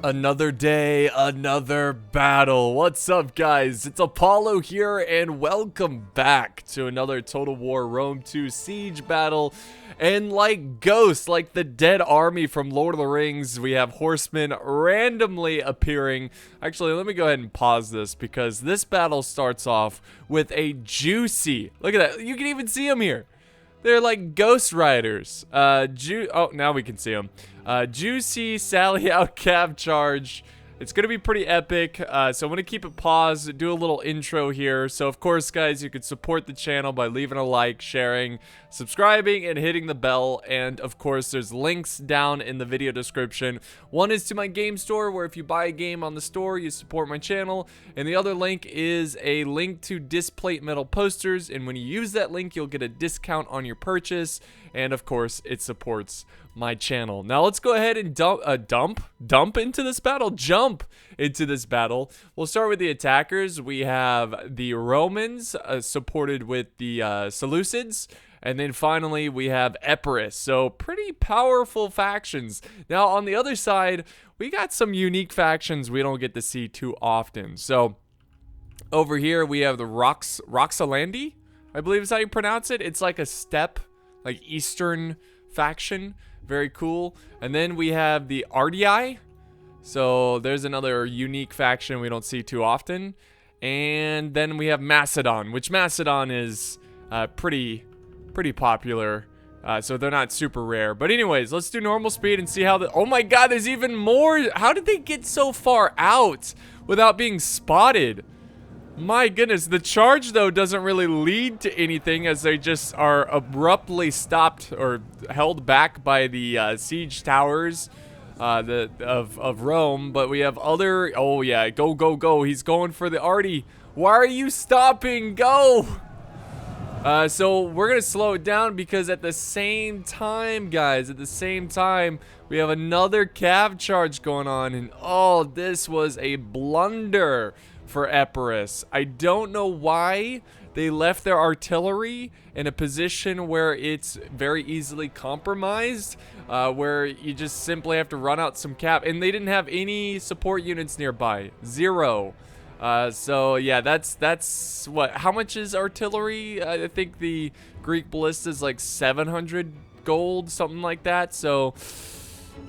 Another day, another battle. What's up, guys? It's Apollo here, and welcome back to another Total War Rome 2 Siege battle. And like ghosts, like the dead army from Lord of the Rings, we have horsemen randomly appearing. Actually, let me go ahead and pause this because this battle starts off with a juicy... Look at that. You can even see them here. They're like ghost riders. Oh, now we can see them. Juicy Sally out cab charge. It's gonna be pretty epic. So I'm gonna keep it paused, do a little intro here. So of course, guys, you can support the channel by leaving a like, sharing, subscribing, and hitting the bell. And of course, there's links down in the video description. One is to my game store, where if you buy a game on the store, you support my channel. And the other link is a link to Displate Metal posters. And when you use that link, you'll get a discount on your purchase. And of course, it supports my channel. Now let's go ahead and jump into this battle. We'll start with the attackers. We have the Romans supported with the Seleucids, and then finally we have Epirus. So pretty powerful factions. Now on the other side, we got some unique factions we don't get to see too often. So over here we have the Roxolandi, I believe is how you pronounce it. It's like a steppe, like Eastern faction. Very cool. And then we have the Ardii. So there's another unique faction we don't see too often. And then we have Macedon, which Macedon is pretty popular. So they're not super rare. But anyways, let's do normal speed and see how the... Oh my god, there's even more. How did they get so far out without being spotted? My goodness, the charge though doesn't really lead to anything, as they just are abruptly stopped or held back by the siege towers of Rome. But we have other... Oh yeah, go. He's going for the Artie. Why are you stopping? Go! So we're gonna slow it down because at the same time, guys, we have another cav charge going on. And oh, this was a blunder for Epirus. I don't know why they left their artillery in a position where it's very easily compromised, where you just simply have to run out some cav, and they didn't have any support units nearby. Zero. So yeah, that's what, how much is artillery? I think the Greek ballista is like 700 gold, something like that. So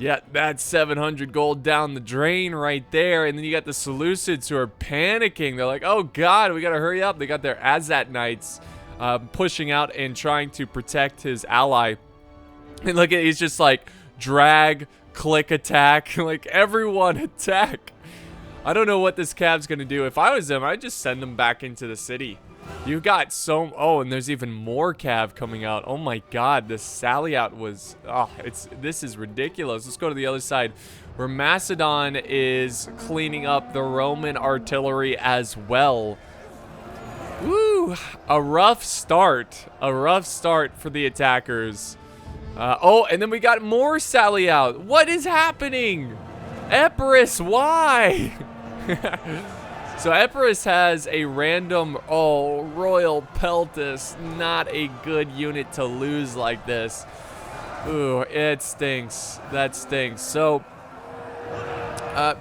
yeah, that's 700 gold down the drain right there. And then you got the Seleucids who are panicking. They're like, oh god, we gotta hurry up. They got their Azat Knights pushing out and trying to protect his ally. And look at, he's just like drag, click, attack. Like, everyone attack. I don't know what this cav's gonna do. If I was them, I'd just send them back into the city. You got so... Oh, and there's even more cav coming out. Oh my god, this sally out was... Oh, this is ridiculous. Let's go to the other side, where Macedon is cleaning up the Roman artillery as well. Woo! A rough start. A rough start for the attackers. Oh, and then we got more sally out. What is happening? Epirus, why? So Epirus has a random, oh, Royal Peltis. Not a good unit to lose like this. Ooh, it stinks. That stinks. So,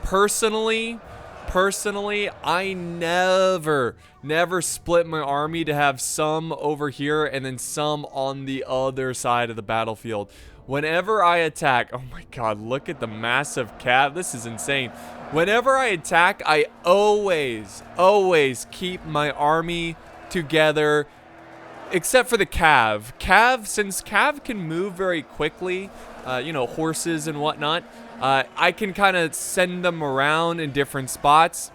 personally, I never split my army to have some over here and then some on the other side of the battlefield. Whenever I attack, oh my god, look at the massive cav. This is insane. Whenever I attack, I always keep my army together, except for the cav. Since cav can move very quickly, you know, horses and whatnot, I can kind of send them around in different spots.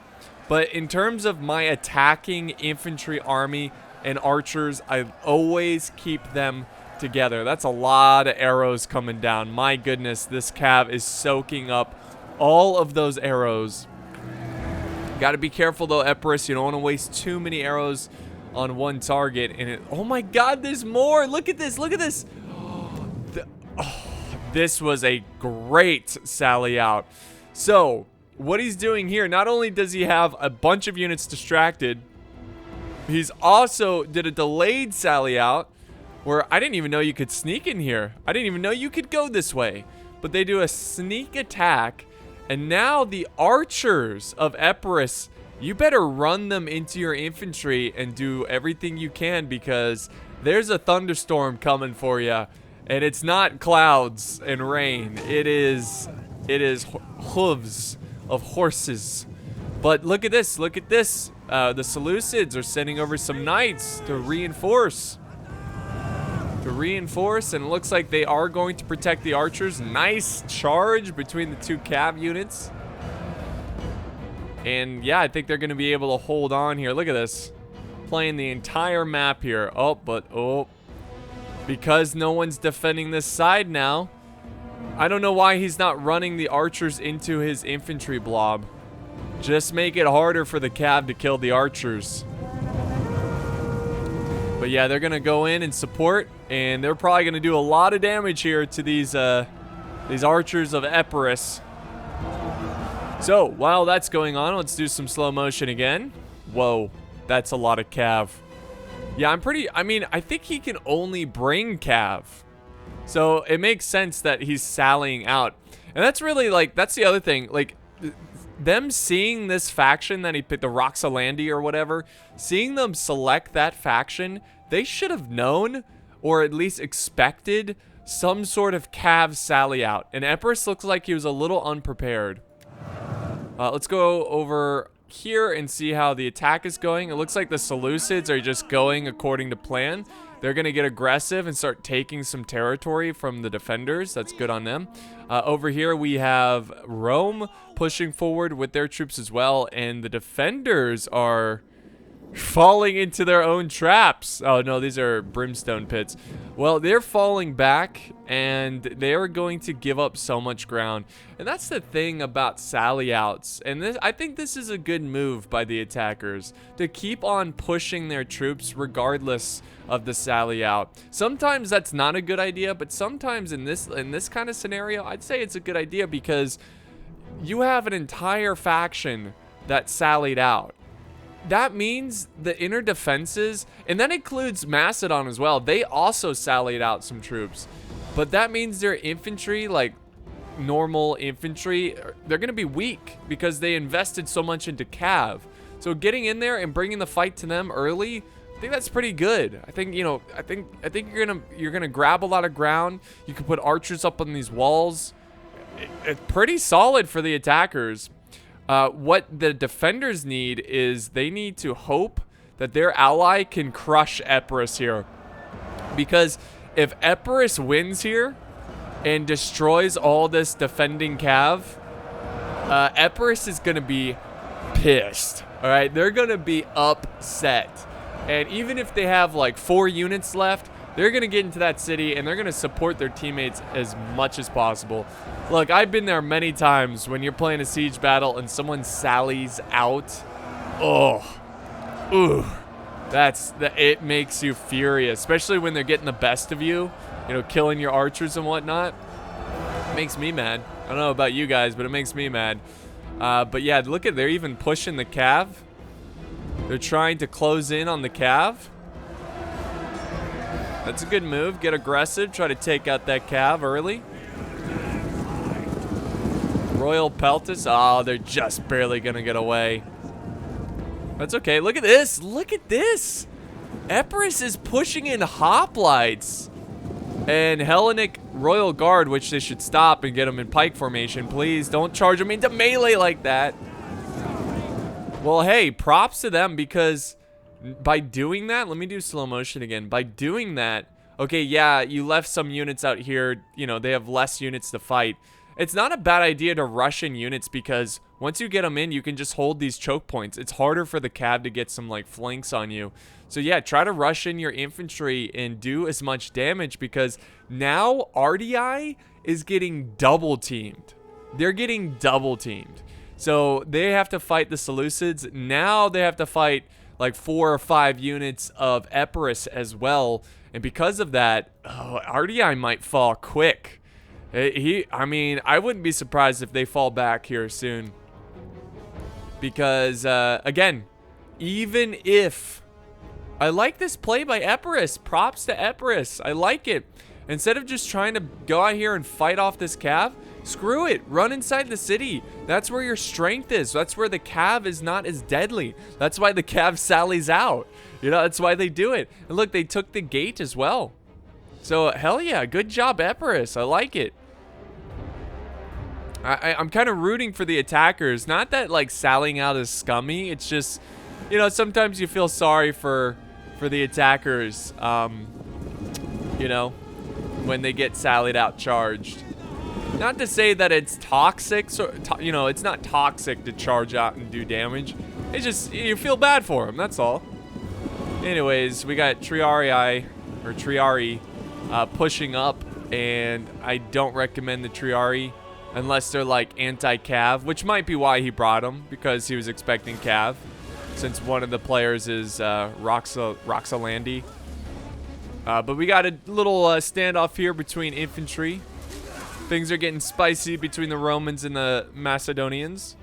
But in terms of my attacking infantry army and archers, I always keep them together. That's a lot of arrows coming down. My goodness, this cav is soaking up all of those arrows. Got to be careful though, Epirus. You don't want to waste too many arrows on one target. And it... Oh my god, there's more. Look at this. Look at this. This was a great sally out. So what he's doing here, not only does he have a bunch of units distracted, he's also did a delayed sally out where I didn't even know you could sneak in here. I didn't even know you could go this way. But they do a sneak attack And now the archers of Epirus, you better run them into your infantry and do everything you can, because there's a thunderstorm coming for you. And it's not clouds and rain. It is hooves of horses. But look at this. Look at this. The Seleucids are sending over some knights to reinforce. And it looks like they are going to protect the archers. Nice charge between the two cav units. And yeah, I think they're going to be able to hold on here. Look at this. Playing the entire map here. Oh, because no one's defending this side now, I don't know why he's not running the archers into his infantry blob. Just make it harder for the cav to kill the archers. But yeah, they're going to go in and support, and they're probably going to do a lot of damage here to these archers of Epirus. So, while that's going on, let's do some slow motion again. Whoa, that's a lot of cav. Yeah, I think he can only bring cav. So, it makes sense that he's sallying out. And that's really, like, that's the other thing. Like, them seeing this faction that he picked, the Roxolandi or whatever, seeing them select that faction, they should have known, or at least expected, some sort of cav sally out. And Epirus looks like he was a little unprepared. Let's go over here and see how the attack is going. It looks like the Seleucids are just going according to plan. They're going to get aggressive and start taking some territory from the defenders. That's good on them. Over here we have Rome pushing forward with their troops as well. And the defenders are falling into their own traps. Oh no, these are brimstone pits. Well, they're falling back, and they're going to give up so much ground. And that's the thing about sally outs. And this, I think this is a good move by the attackers to keep on pushing their troops regardless of the sally out. Sometimes that's not a good idea, but sometimes in this kind of scenario, I'd say it's a good idea, because you have an entire faction that sallied out. That means the inner defenses, and that includes Macedon as well, they also sallied out some troops. But that means their infantry, like normal infantry, they're going to be weak because they invested so much into cav. So getting in there and bringing the fight to them early, I think that's pretty good. I think, I think you're gonna grab a lot of ground. You can put archers up on these walls. It's pretty solid for the attackers. What the defenders need is they need to hope that their ally can crush Epirus here. Because if Epirus wins here and destroys all this defending cav, Epirus is going to be pissed. All right, they're going to be upset. And even if they have like 4 units left, they're going to get into that city and they're going to support their teammates as much as possible. Look, I've been there many times when you're playing a siege battle and someone sallies out. It makes you furious, especially when they're getting the best of you, killing your archers and whatnot. It makes me mad. I don't know about you guys, but it makes me mad. But yeah, look at, they're even pushing the cav. They're trying to close in on the cav. That's a good move. Get aggressive. Try to take out that cav early. Royal Peltis. Oh, they're just barely going to get away. That's okay. Look at this. Look at this. Epirus is pushing in hoplites. And Hellenic Royal Guard, which they should stop and get them in pike formation. Please don't charge them into melee like that. Well, hey, props to them, because by doing that, let me do slow motion again. By doing that, okay, yeah, you left some units out here. They have less units to fight. It's not a bad idea to rush in units, because once you get them in, you can just hold these choke points. It's harder for the cav to get some flanks on you. So yeah, try to rush in your infantry and do as much damage, because now RDI is getting double teamed. They're getting double teamed. So they have to fight the Seleucids. Now they have to fight like 4 or 5 units of Epirus as well. And because of that, RDI might fall quick. I wouldn't be surprised if they fall back here soon. Because, again, even if... I like this play by Epirus. Props to Epirus. I like it. Instead of just trying to go out here and fight off this cav, Screw it. Run inside the city. That's where your strength is. That's where the cav is not as deadly. That's why the cav sallies out. You know, that's why they do it. And look, they took the gate as well. So, hell yeah. Good job, Epirus. I like it. I'm kind of rooting for the attackers. Not that, like, sallying out is scummy. It's just, you know, sometimes you feel sorry for the attackers, you know, when they get sallied out charged. Not to say that it's toxic, so, you know, it's not toxic to charge out and do damage. It's just, you feel bad for them, that's all. Anyways, we got Triari pushing up, and I don't recommend the Triari unless they're like anti-cav, which might be why he brought him, because he was expecting cav, since one of the players is Roxalandi. But we got a little standoff here between infantry. Things are getting spicy between the Romans and the Macedonians.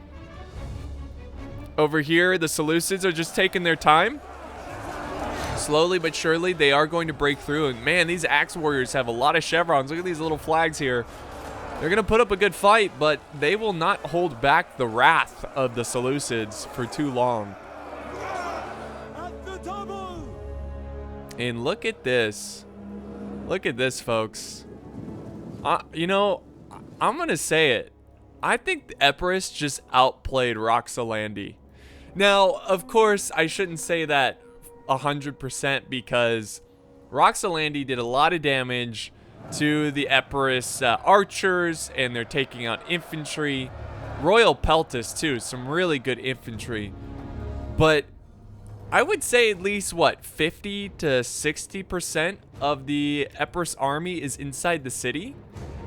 Over here, the Seleucids are just taking their time. Slowly but surely, they are going to break through. And man, these axe warriors have a lot of chevrons. Look at these little flags here. They're going to put up a good fight, but they will not hold back the wrath of the Seleucids for too long. And look at this. Look at this, folks. You know, I'm going to say it. I think Epirus just outplayed Roxalandi. Now, of course, I shouldn't say that 100% because Roxalandi did a lot of damage to the Epirus archers, and they're taking out infantry. Royal Peltis, too. Some really good infantry. But I would say at least, what, 50 to 60% of the Epirus army is inside the city?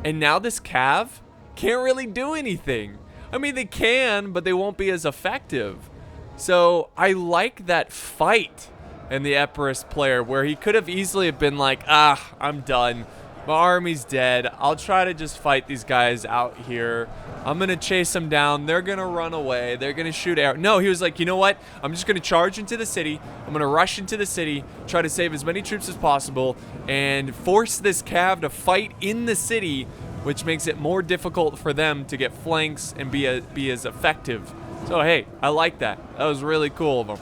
And now this cav can't really do anything. I mean, they can, but they won't be as effective. So I like that fight in the Epirus player where he could have easily have been like, I'm done. My army's dead. I'll try to just fight these guys out here. I'm going to chase them down. They're going to run away. They're going to shoot arrows. No, he was like, you know what? I'm just going to charge into the city. I'm going to rush into the city, try to save as many troops as possible, and force this cav to fight in the city, which makes it more difficult for them to get flanks and be as effective. So, hey, I like that. That was really cool of him.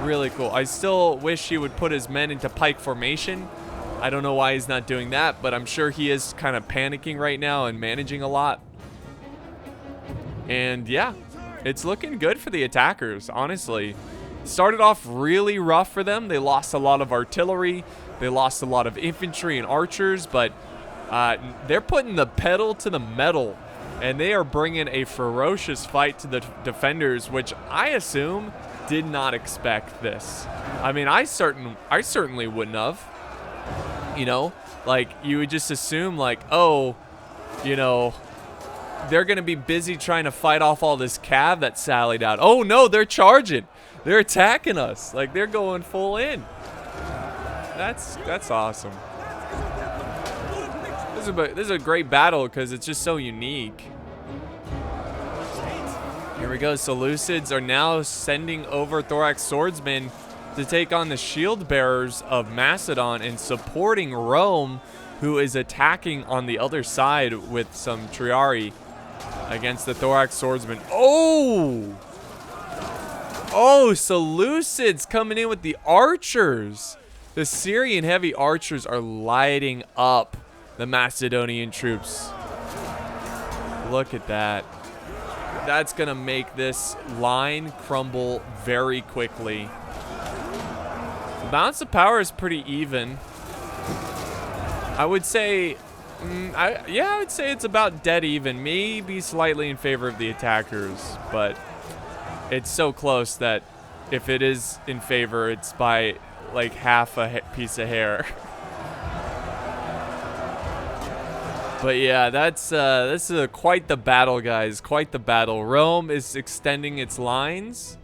Really cool. I still wish he would put his men into pike formation. I don't know why he's not doing that, but I'm sure he is kind of panicking right now and managing a lot. And yeah, it's looking good for the attackers, honestly. Started off really rough for them. They lost a lot of artillery. They lost a lot of infantry and archers, but they're putting the pedal to the metal, and they are bringing a ferocious fight to the defenders, which I assume did not expect this. I mean, I certainly wouldn't have. You know, like, you would just assume, like, oh, you know, they're going to be busy trying to fight off all this cav that sallied out. Oh, no, they're charging. They're attacking us. Like, they're going full in. That's awesome. This is a great battle because it's just so unique. Here we go. Seleucids are now sending over Thorax swordsmen to take on the shield bearers of Macedon and supporting Rome, who is attacking on the other side with some Triari against the Thorax swordsmen. Oh, Seleucids coming in with the archers. The Syrian heavy archers are lighting up the Macedonian troops. Look at that. That's gonna make this line crumble very quickly. The balance of power is pretty even. I would say, I would say it's about dead even. Maybe slightly in favor of the attackers, but it's so close that if it is in favor, it's by like half a piece of hair. But yeah, this is quite the battle, guys. Quite the battle. Rome is extending its lines.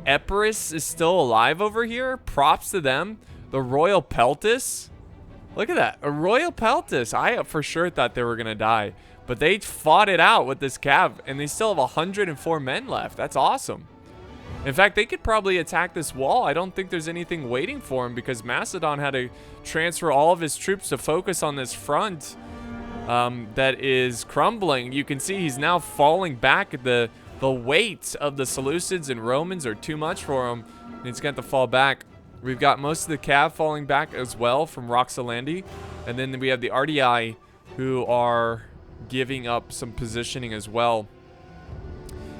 Epirus is still alive over here. Props to them. The Royal Peltis. Look at that. A Royal Peltis. I for sure thought they were going to die. But they fought it out with this cav. And they still have 104 men left. That's awesome. In fact, they could probably attack this wall. I don't think there's anything waiting for them because Macedon had to transfer all of his troops to focus on this front. that is crumbling. You can see he's now falling back. The weight of the Seleucids and Romans are too much for him. And he's going to have to fall back. We've got most of the Cav falling back as well from Roxolandi. And then we have the RDI who are giving up some positioning as well.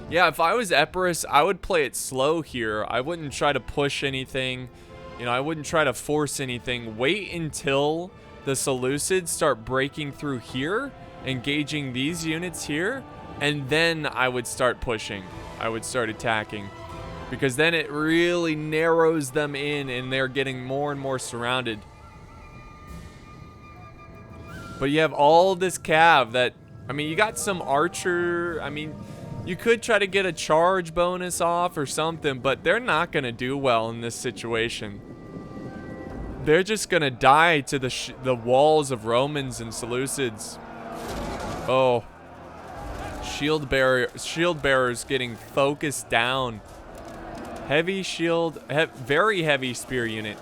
Yeah, if I was Epirus, I would play it slow here. I wouldn't try to push anything. You know, I wouldn't try to force anything. Wait until the Seleucids start breaking through here, engaging these units here, and then I would start pushing. I would start attacking. Because then it really narrows them in and they're getting more and more surrounded. But you have all this cav that, I mean, you got some archer. I mean, you could try to get a charge bonus off or something, but they're not going to do well in this situation. They're just going to die to the walls of Romans and Seleucids. Oh. Shield bearers getting focused down. Heavy shield, very heavy spear unit.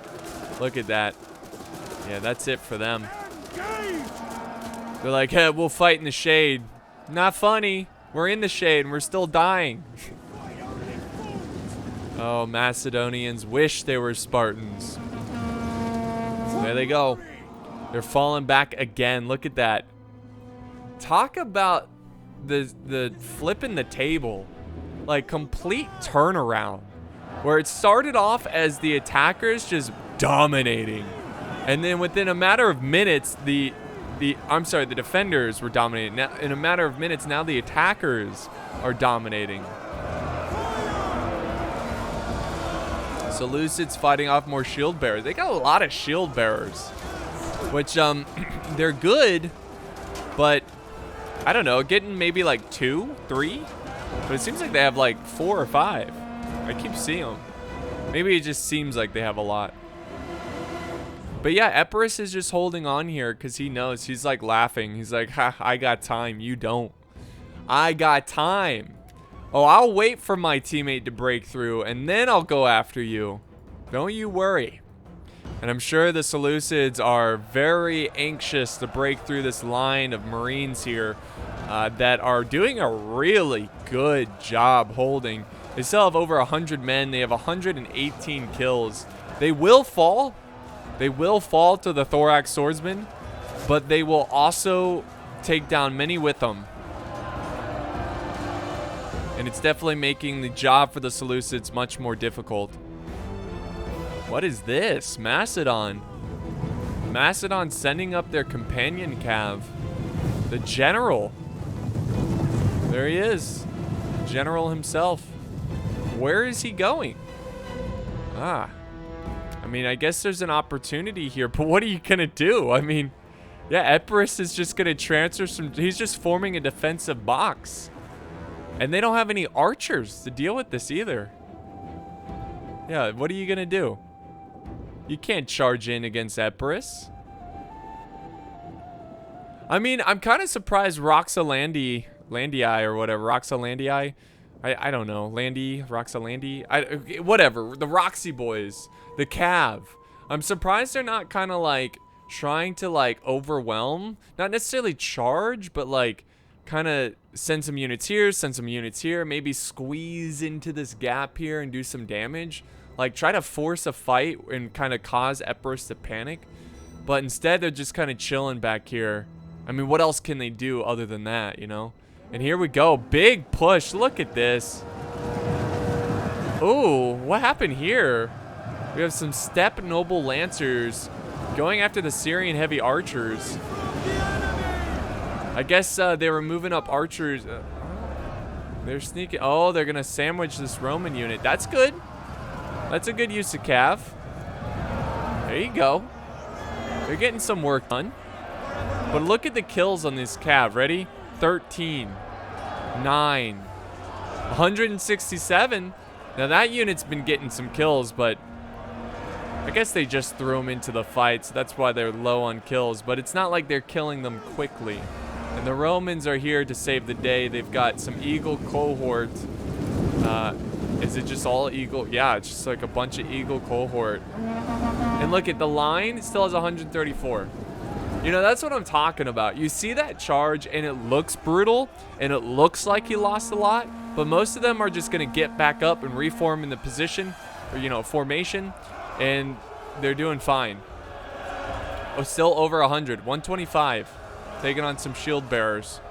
Look at that. Yeah, that's it for them. They're like, hey, we'll fight in the shade. Not funny. We're in the shade and we're still dying. Oh, Macedonians wish they were Spartans. There they go. They're falling back again. Look at that. Talk about the flipping the table. Like, complete turnaround. Where it started off as the attackers just dominating. And then within a matter of minutes, the defenders were dominating. Now, in a matter of minutes, now the attackers are dominating. Seleucids fighting off more shield bearers. They got a lot of shield bearers, which they're good, but I don't know, getting maybe like 2, 3, but it seems like they have like 4 or 5. I keep seeing them. Maybe it just seems like they have a lot. But yeah, Epirus is just holding on here because he knows. He's like laughing. He's like, ha, I got time. You don't. I got time. Oh, I'll wait for my teammate to break through, and then I'll go after you. Don't you worry. And I'm sure the Seleucids are very anxious to break through this line of Marines here that are doing a really good job holding. They still have over 100 men. They have 118 kills. They will fall. They will fall to the Thorax Swordsman, but they will also take down many with them. And it's definitely making the job for the Seleucids much more difficult. What is this? Macedon. Macedon sending up their companion cav. The general. There he is. General himself. Where is he going? Ah. I mean, I guess there's an opportunity here, but what are you gonna do? I mean, yeah, Epirus is just gonna transfer some. He's just forming a defensive box. And they don't have any archers to deal with this either. Yeah, what are you gonna do? You can't charge in against Epirus. I mean, I'm kind of surprised Roxolandi, or whatever, Roxolandi, I don't know, Roxolandi, whatever, the Roxy boys, the Cav. I'm surprised they're not kind of like trying to like overwhelm, not necessarily charge, but like kind of send some units here, send some units here, maybe squeeze into this gap here and do some damage. Like, try to force a fight and kind of cause Epirus to panic. But instead, they're just kind of chilling back here. I mean, what else can they do other than that, you know? And here we go. Big push. Look at this. Ooh, what happened here? We have some steppe noble lancers going after the Syrian heavy archers. I guess they were moving up archers. They're sneaking. Oh, they're going to sandwich this Roman unit. That's good. That's a good use of cav. There you go. They're getting some work done. But look at the kills on this cav. Ready? 13. 9. 167. Now that unit's been getting some kills, but I guess they just threw them into the fight, so that's why they're low on kills. But it's not like they're killing them quickly. And the Romans are here to save the day. They've got some eagle cohort. Is it just all eagle? Yeah, it's just like a bunch of eagle cohort. And look at the line. It still has 134. You know, that's what I'm talking about. You see that charge and it looks brutal and it looks like he lost a lot, but most of them are just going to get back up and reform in the position or, you know, formation, and they're doing fine. Oh, still over 100. 125. Taking on some shield bearers.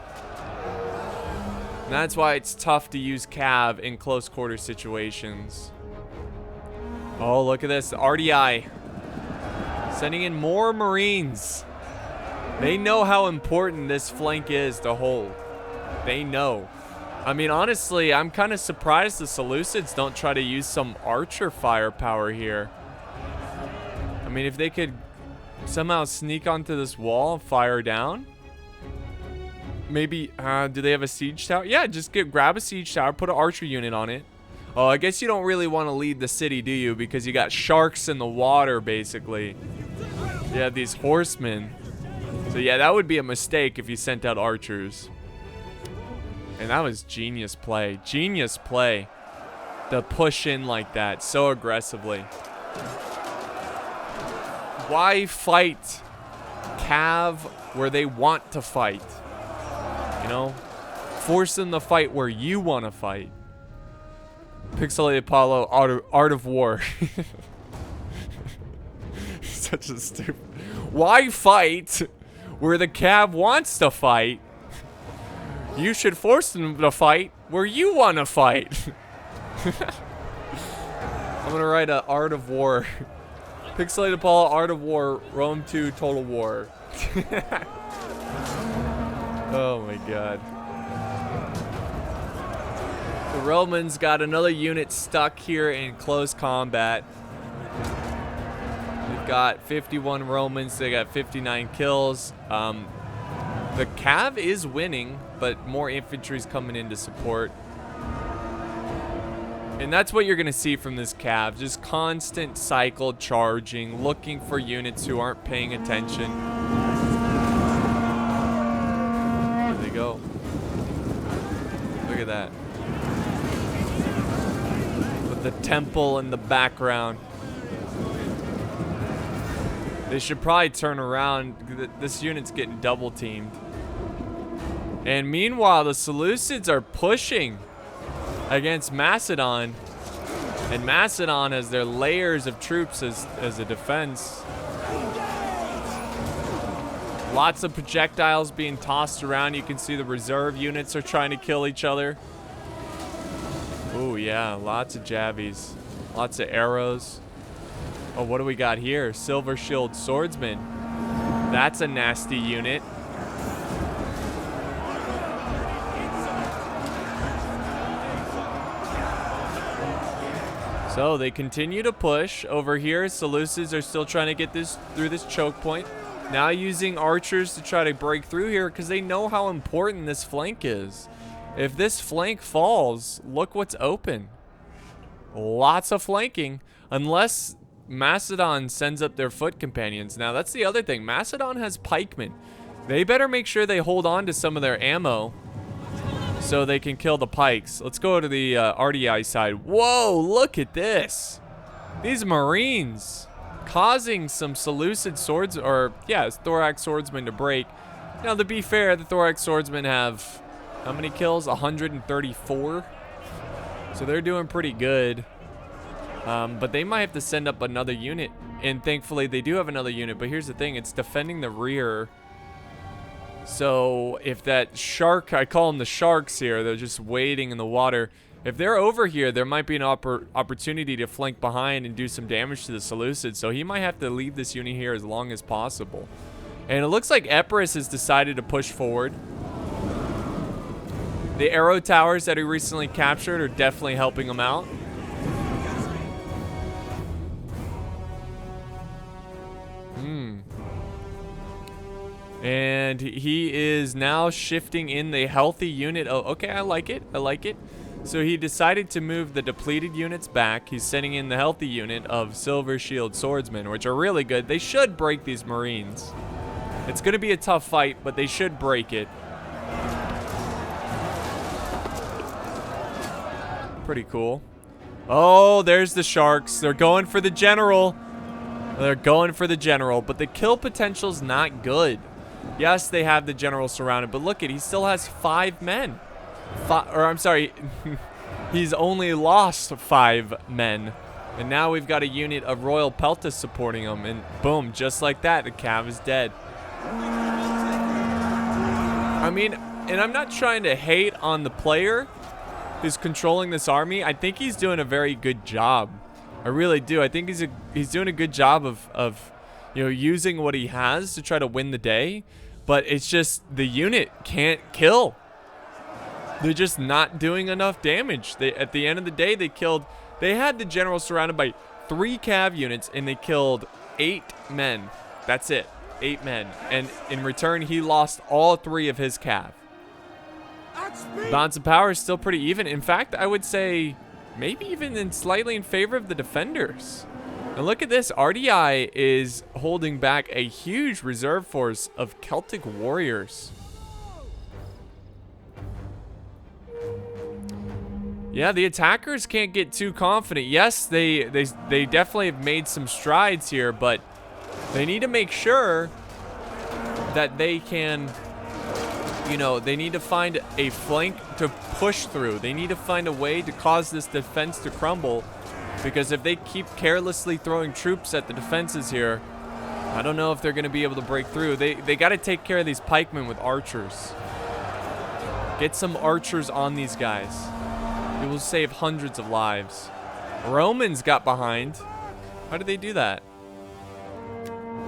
And that's why it's tough to use Cav in close quarter situations. Oh, look at this. RDI. Sending in more Marines. They know how important this flank is to hold. They know. I mean, honestly, I'm kind of surprised the Seleucids don't try to use some archer firepower here. I mean, if they could somehow sneak onto this wall and fire down. Maybe, do they have a siege tower? Yeah, just grab a siege tower, put an archer unit on it. Oh, I guess you don't really want to lead the city, do you? Because you got sharks in the water, basically. You have these horsemen. So yeah, that would be a mistake if you sent out archers. And that was genius play. Genius play. To push in like that so aggressively. Why fight Cav where they want to fight? You know? Force them to fight where you want to fight. Pixelated Apollo, Art of War. Such a stupid... Why fight where the Cav wants to fight? You should force them to fight where you want to fight. I'm gonna write a Art of War. Pixelated Apollo, Art of War, Rome 2, Total War. Oh my god. The Romans got another unit stuck here in close combat. They've got 51 Romans, they got 59 kills. The Cav is winning, but more infantry's coming in to support. And that's what you're going to see from this Cav. Just constant cycle charging, looking for units who aren't paying attention. There they go. Look at that. With the temple in the background. They should probably turn around. This unit's getting double teamed. And meanwhile, the Seleucids are pushing against Macedon. And Macedon has their layers of troops as a defense. Lots of projectiles being tossed around. You can see the reserve units are trying to kill each other. Oh yeah, lots of jabbies. Lots of arrows. Oh, what do we got here? Silver Shield Swordsman. That's a nasty unit. So they continue to push. Over here, Seleucids are still trying to get this through this choke point. Now using archers to try to break through here because they know how important this flank is. If this flank falls, look what's open. Lots of flanking. Unless Macedon sends up their foot companions. Now that's the other thing. Macedon has pikemen. They better make sure they hold on to some of their ammo so they can kill the pikes. Let's go to the RDI side. Whoa, look at this. These Marines causing some Seleucid swords, or yeah, thorax swordsmen to break. Now to be fair, the thorax swordsmen have how many kills? 134. So they're doing pretty good. But they might have to send up another unit. And thankfully they do have another unit. But here's the thing, it's defending the rear. So if that shark, I call them the sharks here, they're just waiting in the water. If they're over here, there might be an opportunity to flank behind and do some damage to the Seleucids. So he might have to leave this unit here as long as possible. And it looks like Epirus has decided to push forward. The arrow towers that he recently captured are definitely helping him out. And he is now shifting in the healthy unit. Oh, okay, I like it. I like it. So he decided to move the depleted units back. He's sending in the healthy unit of Silver Shield Swordsmen, which are really good. They should break these Marines. It's going to be a tough fight, but they should break it. Pretty cool. Oh, there's the sharks. They're going for the general. They're going for the general, but the kill potential's not good. Yes, they have the general surrounded, but look at, he still has 5 men. I'm sorry, he's only lost 5 men. And now we've got a unit of Royal Peltas supporting him, and boom, just like that, the Cav is dead. I mean, and I'm not trying to hate on the player who's controlling this army. I think he's doing a very good job. I really do. I think he's doing a good job of you know, using what he has to try to win the day. But it's just the unit can't kill. They're just not doing enough damage. At the end of the day, they had the general surrounded by 3 cav units, and they killed 8 men. That's it. 8 men. And in return, he lost all 3 of his cav. Balance of power is still pretty even. In fact, I would say maybe even slightly in favor of the defenders. And look at this. RDI is holding back a huge reserve force of Celtic warriors. Yeah, the attackers can't get too confident. Yes, they definitely have made some strides here, but they need to make sure that they can, you know, they need to find a flank to push through. They need to find a way to cause this defense to crumble, because if they keep carelessly throwing troops at the defenses here, I don't know if they're going to be able to break through. They got to take care of these pikemen with archers. Get some archers on these guys. It will save hundreds of lives. Romans got behind. How did they do that?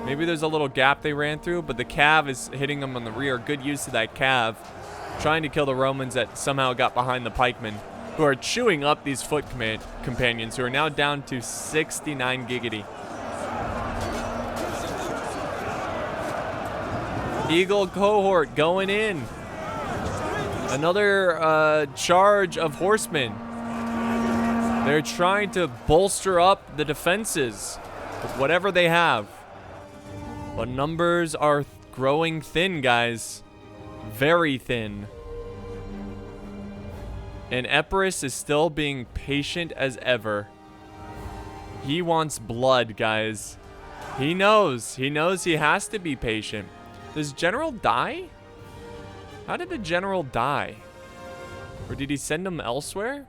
Maybe there's a little gap they ran through, but the cav is hitting them on the rear. Good use of that cav. Trying to kill the Romans that somehow got behind the pikemen, who are chewing up these foot companions, who are now down to 69 giggity. Eagle cohort going in. Another charge of horsemen. They're trying to bolster up the defenses with whatever they have. But numbers are growing thin, guys. Very thin. And Epirus is still being patient as ever. He wants blood, guys. He knows. He knows he has to be patient. Does General die? How did the General die? Or did he send him elsewhere?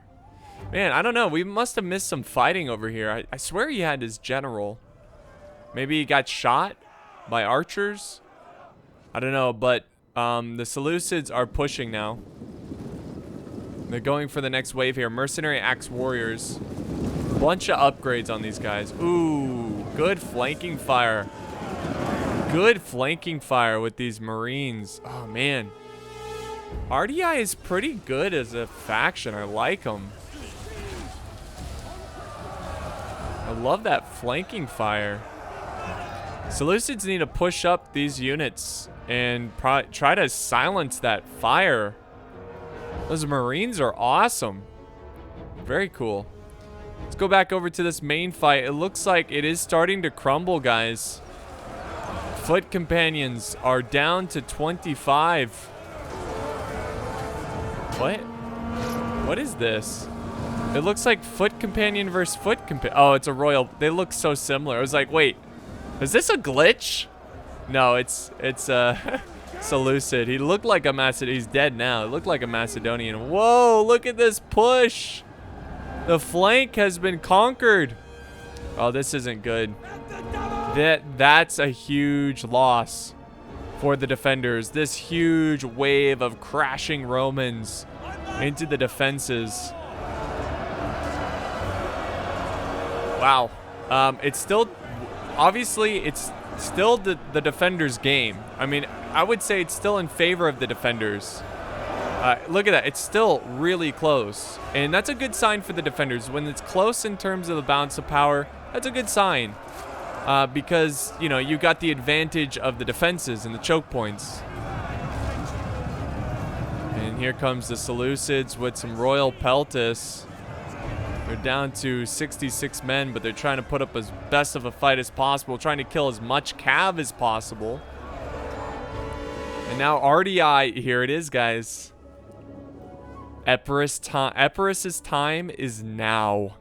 Man, I don't know. We must have missed some fighting over here. I swear he had his General. Maybe he got shot by archers? I don't know, but the Seleucids are pushing now. They're going for the next wave here. Mercenary Axe Warriors. Bunch of upgrades on these guys. Ooh, good flanking fire. Good flanking fire with these Marines. Oh, man. RDI is pretty good as a faction. I like them. I love that flanking fire. Seleucids need to push up these units and try to silence that fire. Those Marines are awesome. Very cool. Let's go back over to this main fight. It looks like it is starting to crumble, guys. Foot companions are down to 25. What? What is this? It looks like foot companion versus foot companion. Oh, it's a royal. They look so similar. I was like, wait, is this a glitch? No, it's Seleucid. He looked like a Macedonian. He's dead now. It looked like a Macedonian. Whoa, look at this push. The flank has been conquered. Oh, this isn't good. That's a huge loss for the defenders. This huge wave of crashing Romans into the defenses. Wow. It's still, obviously, it's still the defenders' game. I mean, I would say it's still in favor of the defenders. Look at that. It's still really close. And that's a good sign for the defenders. When it's close in terms of the balance of power, that's a good sign. Because, you know, you got the advantage of the defenses and the choke points. And here comes the Seleucids with some Royal Peltas. They're down to 66 men, but they're trying to put up as best of a fight as possible, trying to kill as much cav as possible. And now RDI, here it is, guys. Epirus's time is now.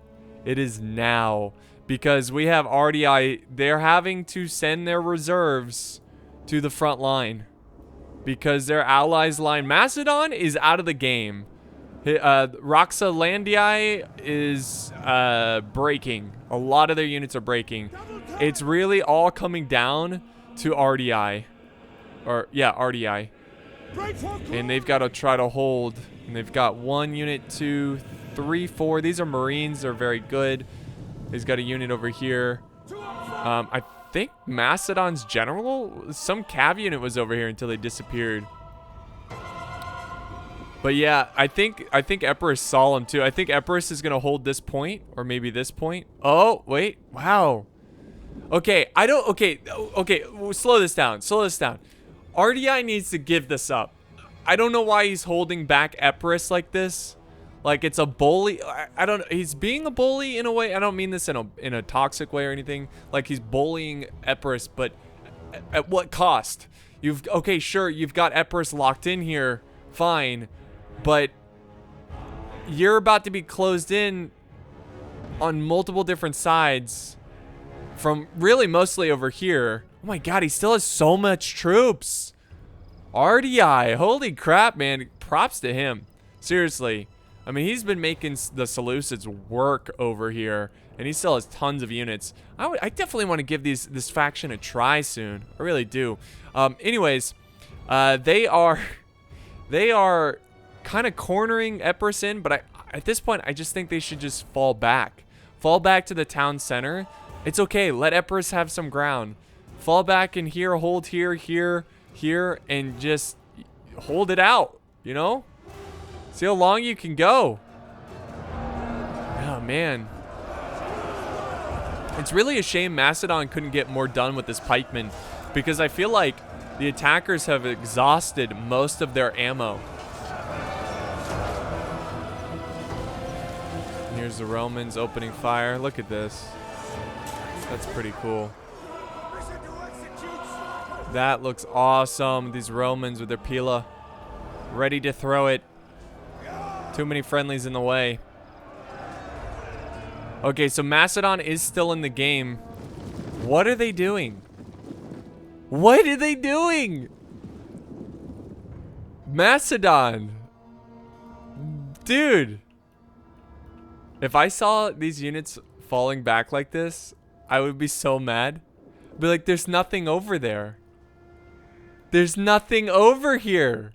It is now. because we have RDI. They're having to send their reserves to the front line because their allies line Macedon is out of the game. Roxalandii is breaking. A lot of their units are breaking. It's really all coming down to RDI. Or, yeah, RDI. And they've got to try to hold. And they've got 1 unit, 2, 3, 4. These are Marines. They're very good. He's got a unit over here. I think Macedon's general, some cav unit was over here until they disappeared. But yeah, I think Epirus saw him too. I think Epirus is gonna hold this point, or maybe this point. Oh wait, wow. Okay, okay, slow this down. Slow this down. RDI needs to give this up. I don't know why he's holding back Epirus like this. Like it's a bully. I don't know. He's being a bully in a way. I don't mean this in a toxic way or anything. Like he's bullying Epirus, but at what cost? Okay, sure, you've got Epirus locked in here, fine, but you're about to be closed in on multiple different sides from really mostly over here. Oh my god, he still has so much troops. RDI, holy crap, man. Props to him. Seriously. I mean, he's been making the Seleucids work over here, and he still has tons of units. I definitely want to give this faction a try soon. I really do. Anyways, they are kind of cornering Epirus in, but at this point, I just think they should just fall back. Fall back to the town center. It's okay. Let Epirus have some ground. Fall back in here, hold here, here, and just hold it out, you know? See how long you can go. Oh, man. It's really a shame Macedon couldn't get more done with this pikeman, because I feel like the attackers have exhausted most of their ammo. Here's the Romans opening fire. Look at this. That's pretty cool. That looks awesome. These Romans with their pila ready to throw it. Too many friendlies in the way. Okay, so Macedon is still in the game. What are they doing? What are they doing? Macedon. Dude. If I saw these units falling back like this, I would be so mad. I'd be like, there's nothing over there. There's nothing over here.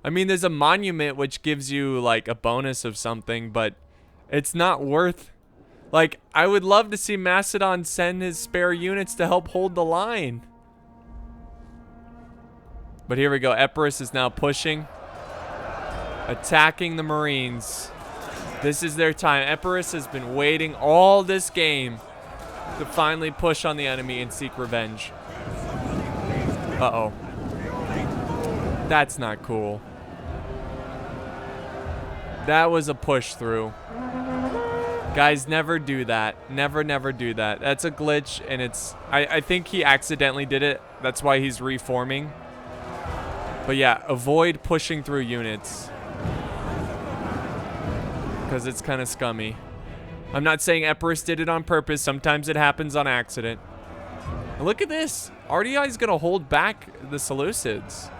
I mean, there's a monument which gives you like a bonus of something, but it's not worth. Like, I would love to see Macedon send his spare units to help hold the line. But here we go. Epirus is now pushing, attacking the Marines. This is their time. Epirus has been waiting all this game to finally push on the enemy and seek revenge. Uh-oh. That's not cool. That was a push through. Guys, never do that. Never do that. That's a glitch, and it's... I think he accidentally did it. That's why he's reforming. But yeah, avoid pushing through units, because it's kind of scummy. I'm not saying Epirus did it on purpose. Sometimes it happens on accident. And look at this. RDI is going to hold back the Seleucids.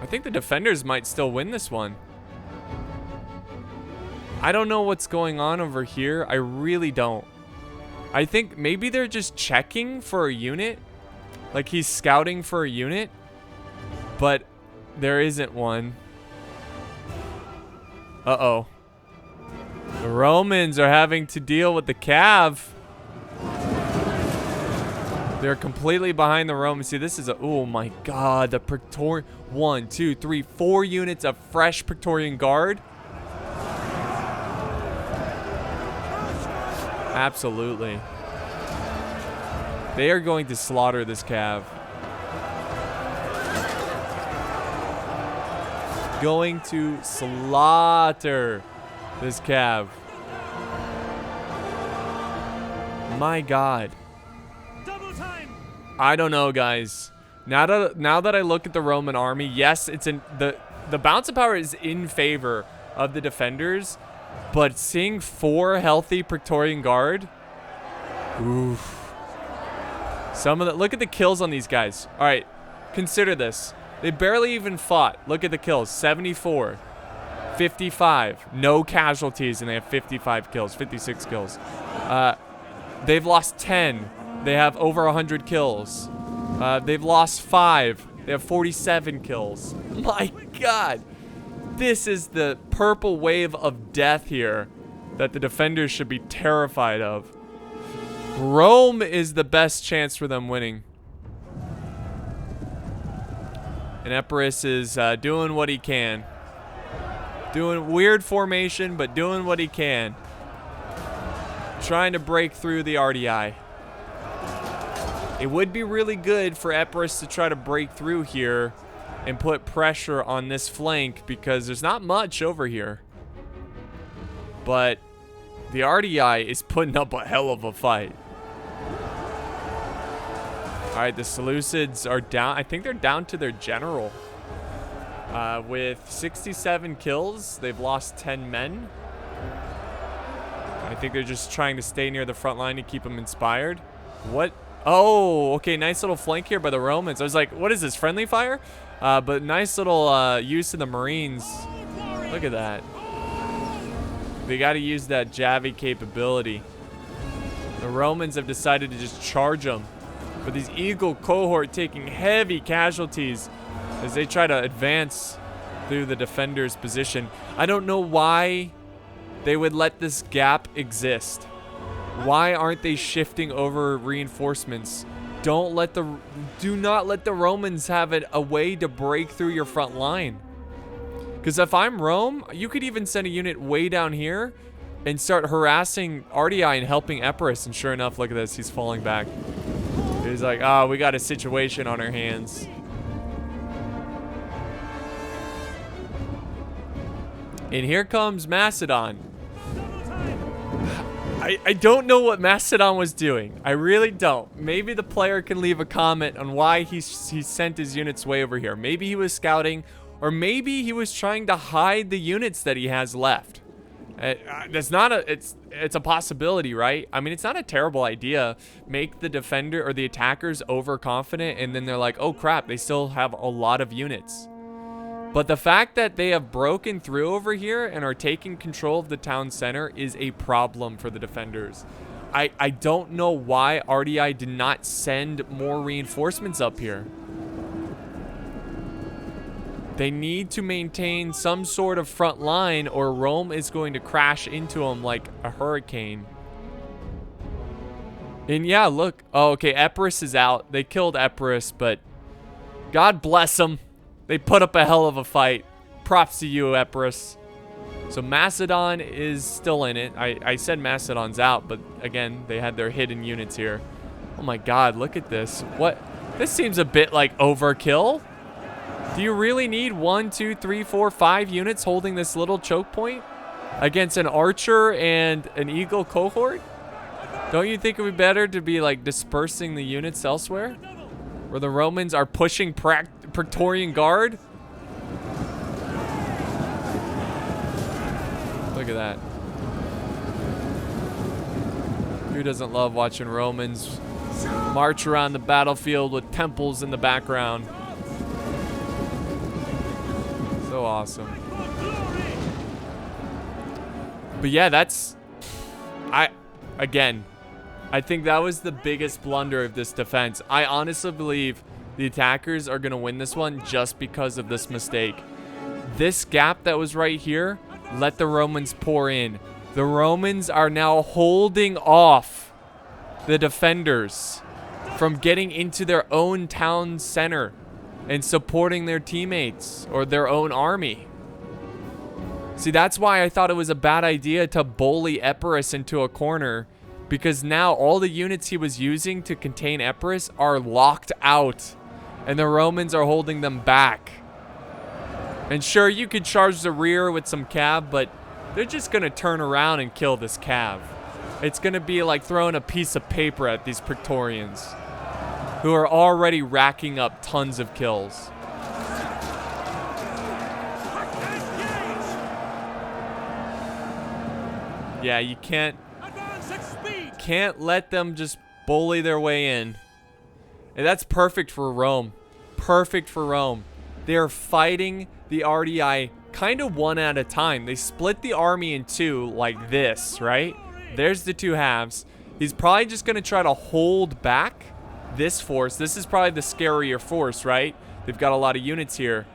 I think the defenders might still win this one. I don't know what's going on over here. I really don't. I think maybe they're just checking for a unit. Like he's scouting for a unit, but there isn't one. Uh-oh. The Romans are having to deal with the cav. They're completely behind the Romans. See, this is a... Oh, my God. The Praetorian... 1, 2, 3, 4 units of fresh Praetorian Guard. Absolutely. They are going to slaughter this cav. Going to slaughter this cav. My God. I don't know, guys. Now that I look at the Roman army, yes, it's in the balance of power is in favor of the defenders, But seeing 4 healthy Praetorian Guard. Oof. Some of the, look at the kills on these guys. All right, consider this. They barely even fought. Look at the kills. 74. 55. No casualties, and they have 55 kills. 56 kills. They've lost 10. They have over 100 kills. They've lost 5. They have 47 kills. My God. This is the purple wave of death here that the defenders should be terrified of. Rome is the best chance for them winning. And Epirus is doing what he can. Doing weird formation, but doing what he can. Trying to break through the RDI. It would be really good for Epirus to try to break through here and put pressure on this flank because there's not much over here. But the RDI is putting up a hell of a fight. Alright, the Seleucids are down. I think they're down to their general. With 67 kills, they've lost 10 men. I think they're just trying to stay near the front line to keep them inspired. What? Oh, okay, nice little flank here by the Romans. I was like, what is this, friendly fire? But nice little use of the Marines. Look at that. They got to use that Javi capability. The Romans have decided to just charge them. But these Eagle cohort taking heavy casualties as they try to advance through the defender's position. I don't know why they would let this gap exist. Why aren't they shifting over reinforcements? Do not let the Romans have a way to break through your front line. Because if I'm Rome, you could even send a unit way down here and start harassing RDI and helping Epirus. And sure enough, look at this, he's falling back. He's like, oh, we got a situation on our hands. And here comes Macedon. I don't know what Macedon was doing. I really don't. Maybe the player can leave a comment on why he sent his units way over here. Maybe he was scouting, or maybe he was trying to hide the units that he has left. It's a possibility, right? I mean, it's not a terrible idea. Make the defender or the attackers overconfident, and then they're like, oh crap, they still have a lot of units. But the fact that they have broken through over here and are taking control of the town center is a problem for the defenders. I don't know why RDI did not send more reinforcements up here. They need to maintain some sort of front line or Rome is going to crash into them like a hurricane. And yeah, look. Oh, okay, Epirus is out. They killed Epirus, but God bless them. They put up a hell of a fight. Props to you, Epirus. So Macedon is still in it. I said Macedon's out, but again, they had their hidden units here. Oh my God, look at this. What? This seems a bit like overkill. Do you really need 1, 2, 3, 4, 5 units holding this little choke point against an archer and an eagle cohort? Don't you think it would be better to be like dispersing the units elsewhere? Where the Romans are pushing Praetorian Guard? Look at that. Who doesn't love watching Romans march around the battlefield with temples in the background? So awesome. But yeah, I think that was the biggest blunder of this defense. I honestly believe the attackers are going to win this one just because of this mistake. This gap that was right here, let the Romans pour in. The Romans are now holding off the defenders from getting into their own town center and supporting their teammates or their own army. See, that's why I thought it was a bad idea to bully Epirus into a corner, because now all the units he was using to contain Epirus are locked out and the Romans are holding them back. And sure, you could charge the rear with some cav, but they're just gonna turn around and kill this cav. It's gonna be like throwing a piece of paper at these Praetorians who are already racking up tons of kills. Yeah, you can't let them just bully their way in. And that's perfect for Rome. Perfect for Rome. They're fighting the RDI kind of one at a time. They split the army in two like this, right? There's the two halves. He's probably just going to try to hold back this force. This is probably the scarier force, right? They've got a lot of units here.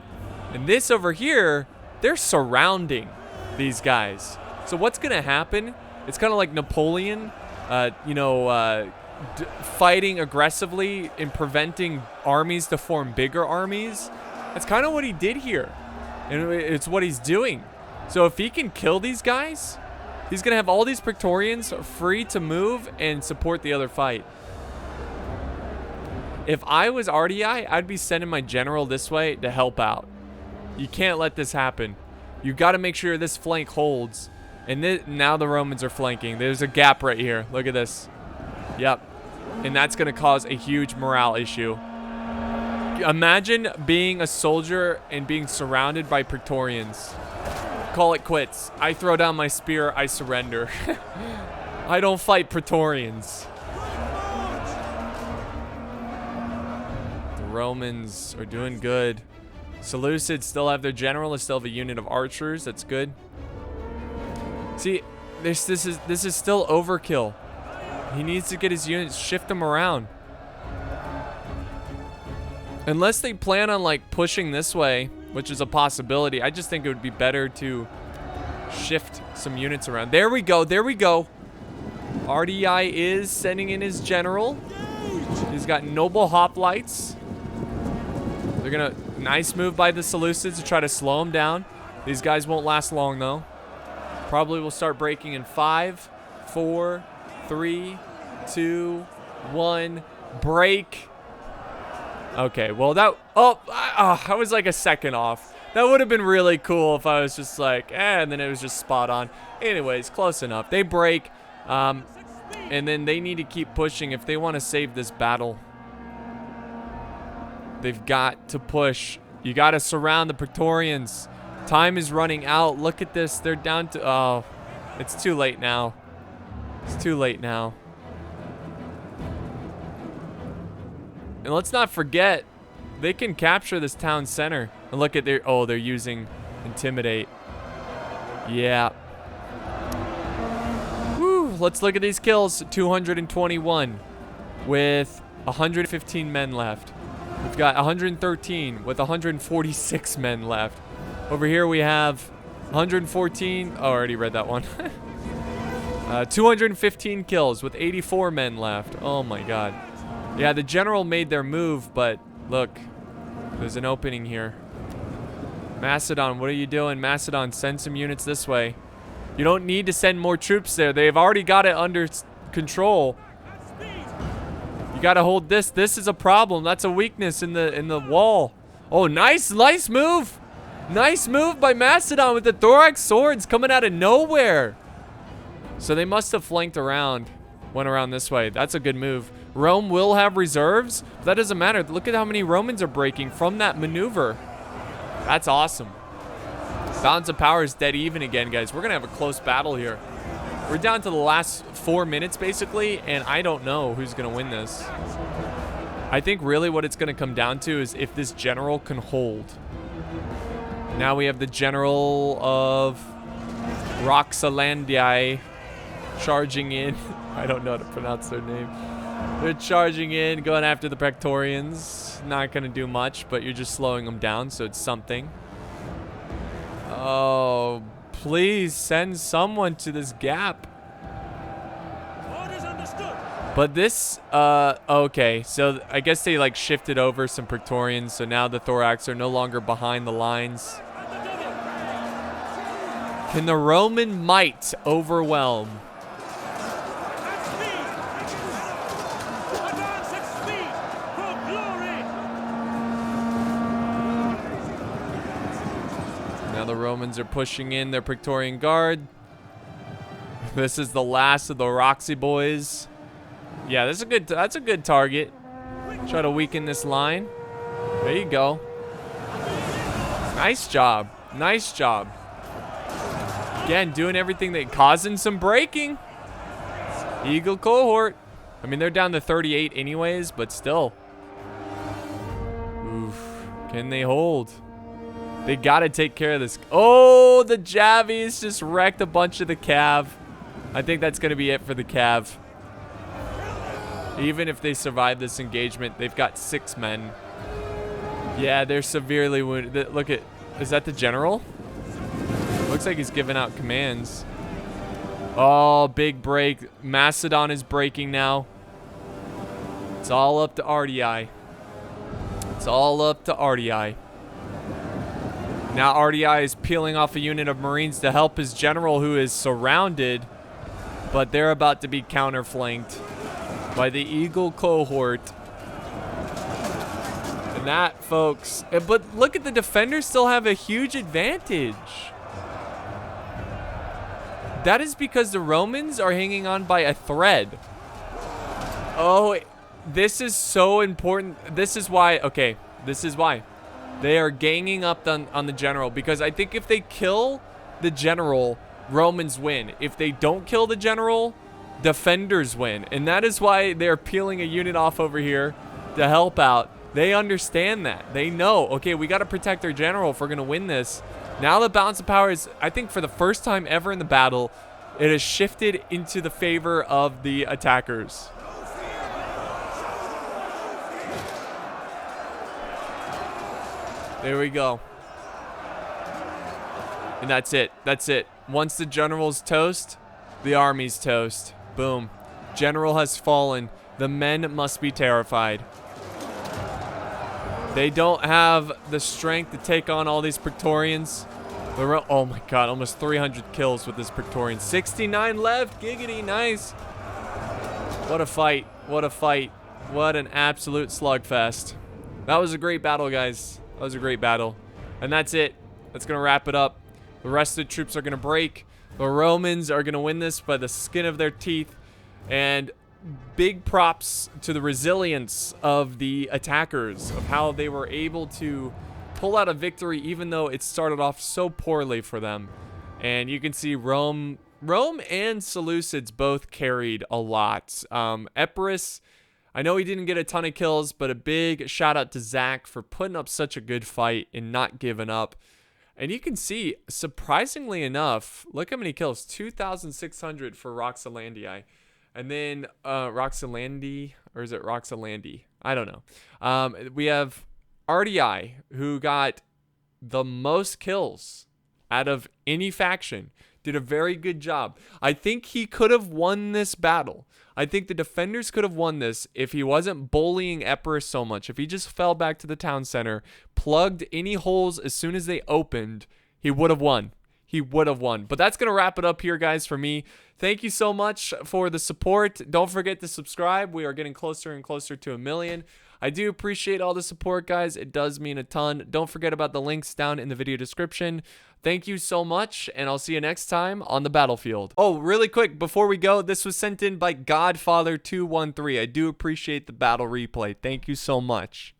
And this over here, they're surrounding these guys. So what's going to happen? It's kind of like Napoleon, fighting aggressively and preventing armies to form bigger armies. That's kind of what he did here. And it's what he's doing. So if he can kill these guys, he's going to have all these Praetorians free to move and support the other fight. If I was RDI, I'd be sending my general this way to help out. You can't let this happen. You got to make sure this flank holds. And now the Romans are flanking. There's a gap right here. Look at this. Yep. And that's going to cause a huge morale issue. Imagine being a soldier and being surrounded by Praetorians. Call it quits. I throw down my spear. I surrender. I don't fight Praetorians. The Romans are doing good. Seleucids still have their general. They still have a unit of archers. That's good. See, this is still overkill. He needs to get his units, shift them around. Unless they plan on like pushing this way, which is a possibility, I just think it would be better to shift some units around. There we go. There we go. RDI is sending in his general. He's got noble hoplites. They're gonna, nice move by the Seleucids to try to slow him down. These guys won't last long though. Probably will start breaking in 5, 4, 3, 2, 1, break. Okay, well I was like a second off. That would have been really cool if I was just like, and then it was just spot on. Anyways, close enough. They break, and then they need to keep pushing if they want to save this battle. They've got to push. You got to surround the Praetorians. Time is running out. Look at this. They're down to, oh, it's too late now. It's too late now. And let's not forget, they can capture this town center. And look at their, oh, they're using intimidate. Yeah. Whew, let's look at these kills. 221 with 115 men left. We've got 113 with 146 men left. Over here we have 114. Oh, I already read that one. 215 kills with 84 men left. Oh my god. Yeah, the general made their move, but look, there's an opening here. Macedon, what are you doing? Macedon, send some units this way. You don't need to send more troops there. They've already got it under control. You gotta hold this. This is a problem. That's a weakness in the wall. Oh, nice move. Nice move by Macedon with the thorax swords coming out of nowhere. So they must have flanked around, went around this way. That's a good move. Rome will have reserves, but that doesn't matter. Look at how many Romans are breaking from that maneuver. That's awesome. Balance of power is dead even again, guys. We're gonna have a close battle here. We're down to the last 4 minutes basically, and I don't know who's gonna win this. I think really what it's gonna come down to is if this general can hold. Now we have the general of Roxalandiae charging in. I don't know how to pronounce their name. They're charging in, going after the Praetorians. Not going to do much, but you're just slowing them down, so it's something. Oh, please send someone to this gap. But this, okay, so I guess they like shifted over some Praetorians, so now the Thorax are no longer behind the lines. Can the Roman might overwhelm? Now the Romans are pushing in their Praetorian Guard. This is the last of the Roxy boys. Yeah, that's a good target. Try to weaken this line. There you go. Nice job. Nice job. Again, doing everything that causing some breaking. Eagle cohort. I mean, they're down to 38 anyways, but still. Oof. Can they hold? They got to take care of this. Oh, the Javies just wrecked a bunch of the Cav. I think that's going to be it for the Cav. Even if they survive this engagement, they've got 6 men. Yeah, they're severely wounded. Look at, is that the general? Looks like he's giving out commands. Oh, big break. Macedon is breaking now. It's all up to RDI. It's all up to RDI. Now RDI is peeling off a unit of Marines to help his general who is surrounded, but they're about to be counterflanked by the Eagle cohort. And that, folks, but look at the defenders still have a huge advantage. That is because the Romans are hanging on by a thread. Oh, this is so important. This is why, okay, this is why. They are ganging up on the general, because I think if they kill the general, Romans win. If they don't kill the general, defenders win. And that is why they're peeling a unit off over here to help out. They understand that. They know, okay, we got to protect our general if we're going to win this. Now the balance of power is, I think for the first time ever in the battle, it has shifted into the favor of the attackers. There we go. And that's it. That's it. Once the general's toast, the army's toast. Boom. General has fallen. The men must be terrified. They don't have the strength to take on all these Praetorians. Oh my god, almost 300 kills with this Praetorian. 69 left. Giggity, nice. What a fight. What a fight. What an absolute slugfest. That was a great battle, guys. That was a great battle. And that's it. That's going to wrap it up. The rest of the troops are going to break. The Romans are going to win this by the skin of their teeth. And big props to the resilience of the attackers, of how they were able to pull out a victory even though it started off so poorly for them. And you can see Rome and Seleucids both carried a lot. Epirus, I know he didn't get a ton of kills, but a big shout out to Zach for putting up such a good fight and not giving up. And you can see, surprisingly enough, look how many kills. 2,600 for Roxolandi. And then Roxolandi, or is it Roxolandi? I don't know. We have RDI, who got the most kills out of any faction. Did a very good job. I think he could have won this battle. I think the defenders could have won this if he wasn't bullying Epirus so much. If he just fell back to the town center, plugged any holes as soon as they opened, he would have won. He would have won. But that's going to wrap it up here, guys, for me. Thank you so much for the support. Don't forget to subscribe. We are getting closer and closer to 1 million. I do appreciate all the support, guys. It does mean a ton. Don't forget about the links down in the video description. Thank you so much, and I'll see you next time on the battlefield. Oh, really quick, before we go, this was sent in by Godfather213. I do appreciate the battle replay. Thank you so much.